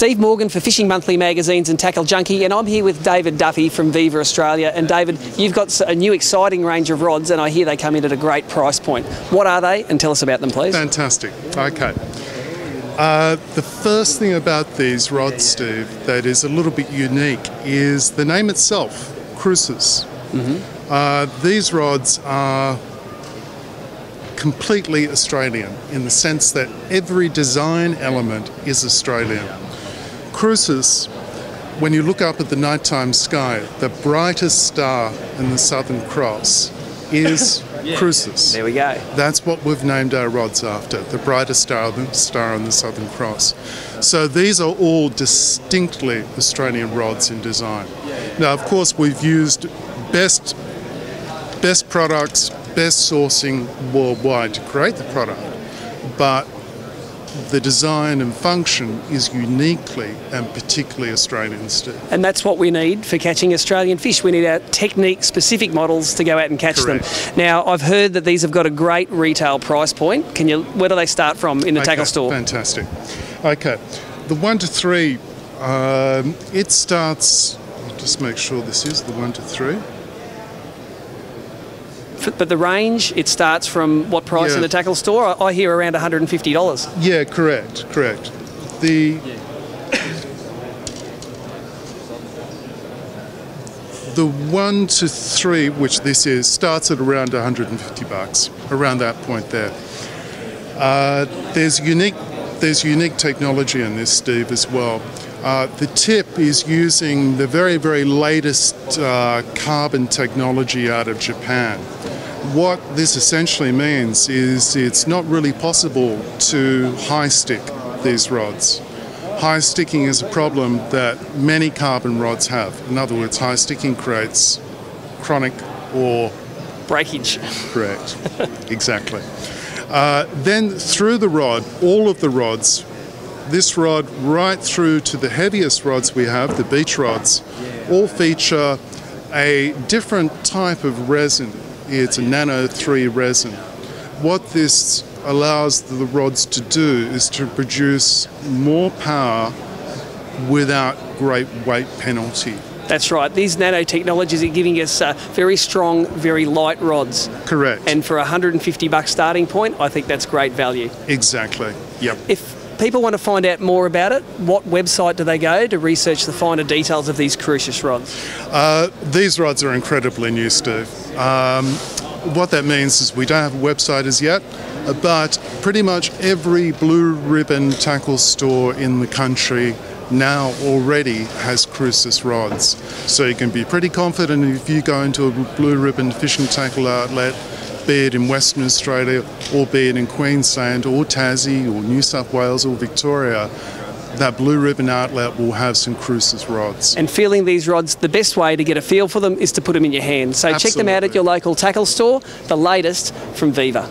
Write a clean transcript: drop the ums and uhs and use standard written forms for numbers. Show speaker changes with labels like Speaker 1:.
Speaker 1: Steve Morgan for Fishing Monthly Magazines and Tackle Junkie, and I'm here with David Duffy from Viva Australia. And David, you've got a new exciting range of rods, and I hear they come in at a great price point. What are they, and tell us about them, please?
Speaker 2: Fantastic. Okay. The first thing about these rods, Steve, that is a little bit unique is the name itself, Crucis. These rods are completely Australian in the sense that every design element is Australian. Crucis, when you look up at the nighttime sky, the brightest star in the Southern Cross is Crucis.
Speaker 1: There we go.
Speaker 2: That's what we've named our rods after, the brightest star on the Southern Cross. So these are all distinctly Australian rods in design. Now, of course, we've used best products, best sourcing worldwide to create the product, but the design and function is uniquely and particularly Australian, Steve.
Speaker 1: And that's what we need for catching Australian fish. We need our technique-specific models to go out and catch them. Now, I've heard that these have got a great retail price point. Where do they start from in the tackle store?
Speaker 2: Fantastic. Okay, the 1 to 3, it starts, I'll just make sure this is the 1 to 3.
Speaker 1: But the range, it starts from what price in the tackle store? I hear around $150.
Speaker 2: Yeah, correct. The 1 to 3, which this is, starts at around $150, around that point there. There's unique technology in this, Steve, as well. The tip is using the very, very latest carbon technology out of Japan. What this essentially means is it's not really possible to high stick these rods. High sticking is a problem that many carbon rods have. In other words, high sticking creates chronic or
Speaker 1: breakage.
Speaker 2: Correct, exactly. Then through the rod, all of the rods, this rod right through to the heaviest rods we have, the beach rods, all feature a different type of resin. It's a nano 3 resin. What this allows the rods to do is to produce more power without great weight penalty.
Speaker 1: That's right. These nanotechnologies are giving us very strong, very light rods.
Speaker 2: Correct.
Speaker 1: And for $150 starting point, I think that's great value.
Speaker 2: Exactly. Yep.
Speaker 1: If people want to find out more about it, what website do they go to research the finer details of these Crucis rods?
Speaker 2: These rods are incredibly new, Steve. What that means is we don't have a website as yet, but pretty much every blue ribbon tackle store in the country now already has Crucis rods. So you can be pretty confident if you go into a blue ribbon fishing tackle outlet, be it in Western Australia or be it in Queensland or Tassie or New South Wales or Victoria, that blue ribbon outlet will have some Crucis rods.
Speaker 1: And feeling these rods, the best way to get a feel for them is to put them in your hand. So check them out at your local tackle store, the latest from Viva.